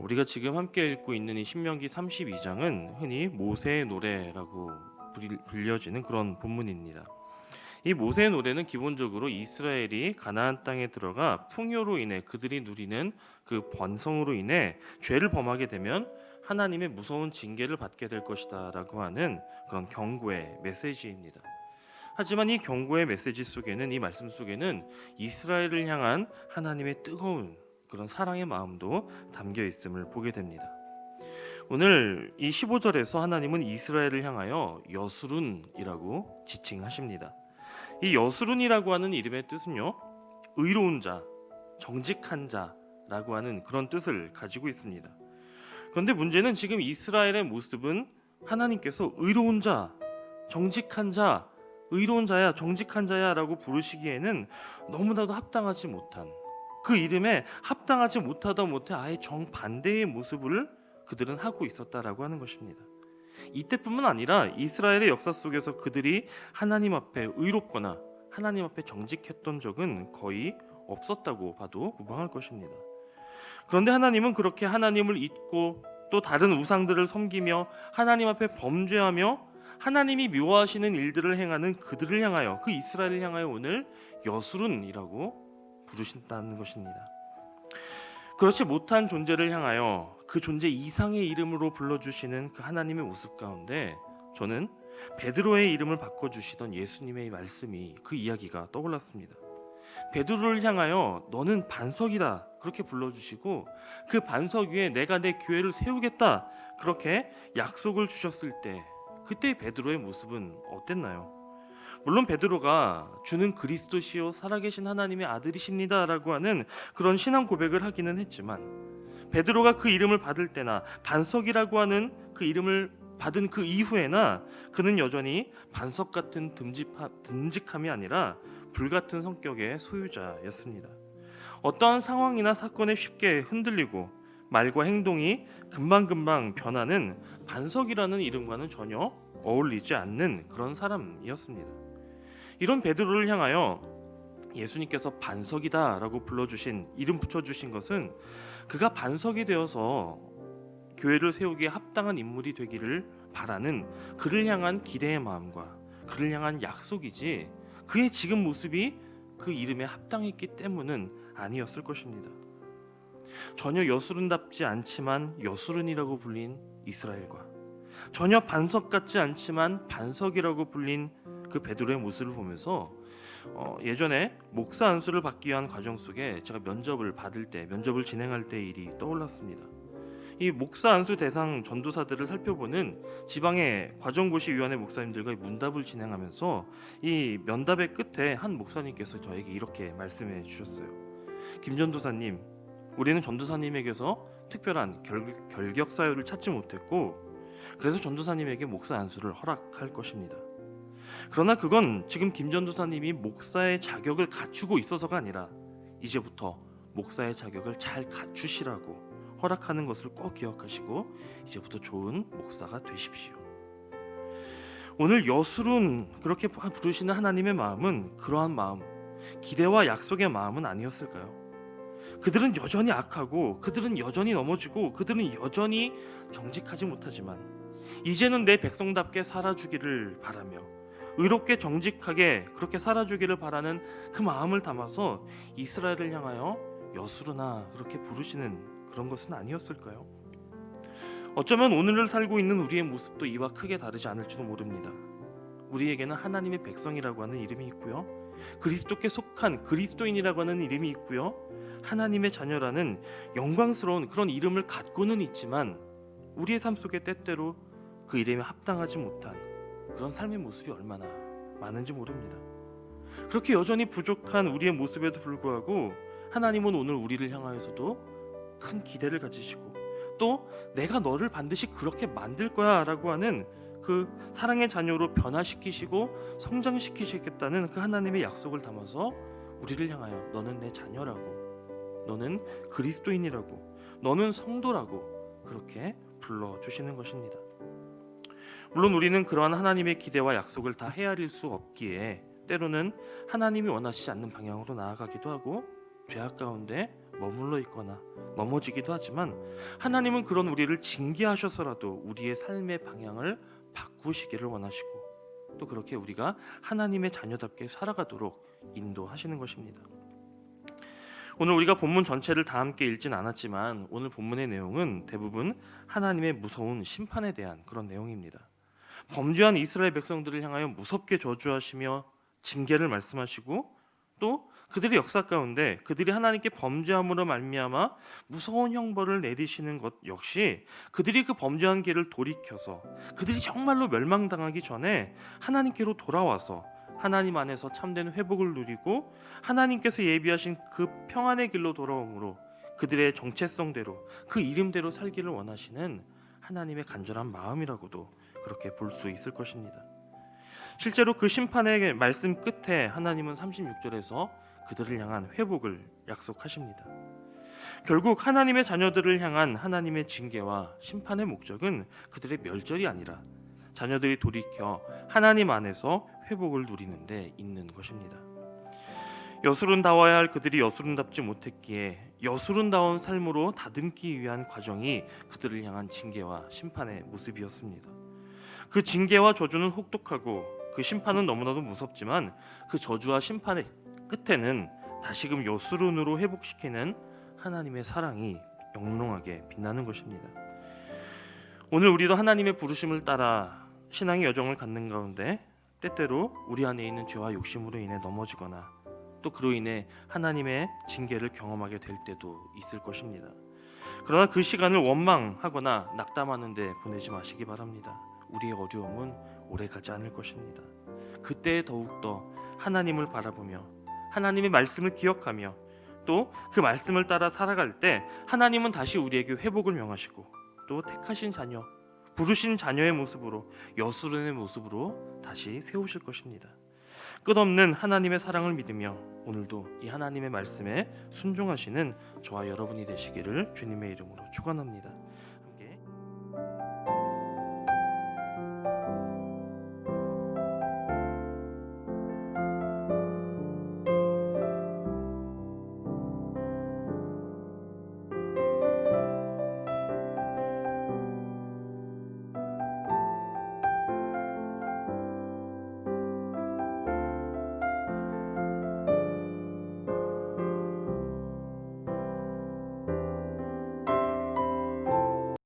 우리가 지금 함께 읽고 있는 이 신명기 32장은 흔히 모세의 노래라고 불려지는 그런 본문입니다. 이 모세의 노래는 기본적으로 이스라엘이 가나안 땅에 들어가 풍요로 인해 그들이 누리는 그 번성으로 인해 죄를 범하게 되면 하나님의 무서운 징계를 받게 될 것이다라고 하는 그런 경고의 메시지입니다. 하지만 이 경고의 메시지 속에는, 이 말씀 속에는 이스라엘을 향한 하나님의 뜨거운 그런 사랑의 마음도 담겨 있음을 보게 됩니다. 오늘 이 15절에서 하나님은 이스라엘을 향하여 여수룬이라고 지칭하십니다. 이 여수룬이라고 하는 이름의 뜻은요, 의로운 자, 정직한 자라고 하는 그런 뜻을 가지고 있습니다. 그런데 문제는 지금 이스라엘의 모습은 하나님께서 의로운 자, 정직한 자, 의로운 자야, 정직한 자야 라고 부르시기에는 너무나도 합당하지 못한, 그 이름에 합당하지 못하다 못해 아예 정반대의 모습을 그들은 하고 있었다라고 하는 것입니다. 이때뿐만 아니라 이스라엘의 역사 속에서 그들이 하나님 앞에 의롭거나 하나님 앞에 정직했던 적은 거의 없었다고 봐도 무방할 것입니다. 그런데 하나님은 그렇게 하나님을 잊고 또 다른 우상들을 섬기며 하나님 앞에 범죄하며 하나님이 묘하시는 일들을 행하는 그들을 향하여, 그 이스라엘을 향하여 오늘 여수룬이라고 부르신다는 것입니다. 그렇지 못한 존재를 향하여 그 존재 이상의 이름으로 불러주시는 그 하나님의 모습 가운데 저는 베드로의 이름을 바꿔주시던 예수님의 말씀이, 그 이야기가 떠올랐습니다. 베드로를 향하여 너는 반석이다 그렇게 불러주시고 그 반석 위에 내가 내 교회를 세우겠다 그렇게 약속을 주셨을 때, 그때 베드로의 모습은 어땠나요? 물론 베드로가 주는 그리스도시요 살아계신 하나님의 아들이십니다 라고 하는 그런 신앙 고백을 하기는 했지만, 베드로가 그 이름을 받을 때나 반석이라고 하는 그 이름을 받은 그 이후에나 그는 여전히 반석 같은 듬직함이 아니라 불같은 성격의 소유자였습니다. 어떠한 상황이나 사건에 쉽게 흔들리고 말과 행동이 금방금방 변하는 반석이라는 이름과는 전혀 어울리지 않는 그런 사람이었습니다. 이런 베드로를 향하여 예수님께서 반석이다라고 불러주신, 이름 붙여주신 것은 그가 반석이 되어서 교회를 세우기에 합당한 인물이 되기를 바라는 그를 향한 기대의 마음과 그를 향한 약속이지, 그의 지금 모습이 그 이름에 합당했기 때문은 아니었을 것입니다. 전혀 여수룬답지 않지만 여수룬이라고 불린 이스라엘과 전혀 반석 같지 않지만 반석이라고 불린 그 베드로의 모습을 보면서 예전에 목사 안수를 받기 위한 과정 속에 제가 면접을 진행할 때 일이 떠올랐습니다. 이 목사 안수 대상 전도사들을 살펴보는 지방의 과정고시위원회 목사님들과 문답을 진행하면서 이 면답의 끝에 한 목사님께서 저에게 이렇게 말씀해 주셨어요. 김 전도사님, 우리는 전도사님에게서 특별한 결격 사유를 찾지 못했고 그래서 전도사님에게 목사 안수를 허락할 것입니다. 그러나 그건 지금 김 전도사님이 목사의 자격을 갖추고 있어서가 아니라 이제부터 목사의 자격을 잘 갖추시라고 허락하는 것을 꼭 기억하시고 이제부터 좋은 목사가 되십시오. 오늘 여수룬 그렇게 부르시는 하나님의 마음은 그러한 마음, 기대와 약속의 마음은 아니었을까요? 그들은 여전히 악하고 그들은 여전히 넘어지고 그들은 여전히 정직하지 못하지만 이제는 내 백성답게 살아주기를 바라며 의롭게 정직하게 그렇게 살아주기를 바라는 그 마음을 담아서 이스라엘을 향하여 여수르나 그렇게 부르시는 그런 것은 아니었을까요? 어쩌면 오늘을 살고 있는 우리의 모습도 이와 크게 다르지 않을지도 모릅니다. 우리에게는 하나님의 백성이라고 하는 이름이 있고요, 그리스도께 속한 그리스도인이라고 하는 이름이 있고요, 하나님의 자녀라는 영광스러운 그런 이름을 갖고는 있지만 우리의 삶 속에 때때로 그 이름에 합당하지 못한 그런 삶의 모습이 얼마나 많은지 모릅니다. 그렇게 여전히 부족한 우리의 모습에도 불구하고 하나님은 오늘 우리를 향하여서도 큰 기대를 가지시고 또 내가 너를 반드시 그렇게 만들 거야 라고 하는 그 사랑의 자녀로 변화시키시고 성장시키시겠다는 그 하나님의 약속을 담아서 우리를 향하여 너는 내 자녀라고, 너는 그리스도인이라고, 너는 성도라고 그렇게 불러주시는 것입니다. 물론 우리는 그러한 하나님의 기대와 약속을 다 헤아릴 수 없기에 때로는 하나님이 원하시지 않는 방향으로 나아가기도 하고 죄악 가운데 머물러 있거나 넘어지기도 하지만 하나님은 그런 우리를 징계하셔서라도 우리의 삶의 방향을 바꾸시기를 원하시고 또 그렇게 우리가 하나님의 자녀답게 살아가도록 인도하시는 것입니다. 오늘 우리가 본문 전체를 다 함께 읽진 않았지만 오늘 본문의 내용은 대부분 하나님의 무서운 심판에 대한 그런 내용입니다. 범죄한 이스라엘 백성들을 향하여 무섭게 저주하시며 징계를 말씀하시고 또 그들의 역사 가운데 그들이 하나님께 범죄함으로 말미암아 무서운 형벌을 내리시는 것 역시 그들이 그 범죄한 길을 돌이켜서 그들이 정말로 멸망당하기 전에 하나님께로 돌아와서 하나님 안에서 참된 회복을 누리고 하나님께서 예비하신 그 평안의 길로 돌아옴으로 그들의 정체성대로 그 이름대로 살기를 원하시는 하나님의 간절한 마음이라고도 그렇게 볼 수 있을 것입니다. 실제로 그 심판의 말씀 끝에 하나님은 36절에서 그들을 향한 회복을 약속하십니다. 결국 하나님의 자녀들을 향한 하나님의 징계와 심판의 목적은 그들의 멸절이 아니라 자녀들이 돌이켜 하나님 안에서 회복을 누리는 데 있는 것입니다. 여수른다워야 할 그들이 여수른답지 못했기에 여수른다운 삶으로 다듬기 위한 과정이 그들을 향한 징계와 심판의 모습이었습니다. 그 징계와 저주는 혹독하고 그 심판은 너무나도 무섭지만 그 저주와 심판의 끝에는 다시금 여수른으로 회복시키는 하나님의 사랑이 영롱하게 빛나는 것입니다. 오늘 우리도 하나님의 부르심을 따라 신앙의 여정을 갖는 가운데 때때로 우리 안에 있는 죄와 욕심으로 인해 넘어지거나 또 그로 인해 하나님의 징계를 경험하게 될 때도 있을 것입니다. 그러나 그 시간을 원망하거나 낙담하는 데 보내지 마시기 바랍니다. 우리의 어려움은 오래 가지 않을 것입니다. 그때 더욱더 하나님을 바라보며 하나님의 말씀을 기억하며 또 그 말씀을 따라 살아갈 때 하나님은 다시 우리에게 회복을 명하시고 또 택하신 자녀, 부르신 자녀의 모습으로 여수른의 모습으로 다시 세우실 것입니다. 끝없는 하나님의 사랑을 믿으며 오늘도 이 하나님의 말씀에 순종하시는 저와 여러분이 되시기를 주님의 이름으로 축원합니다.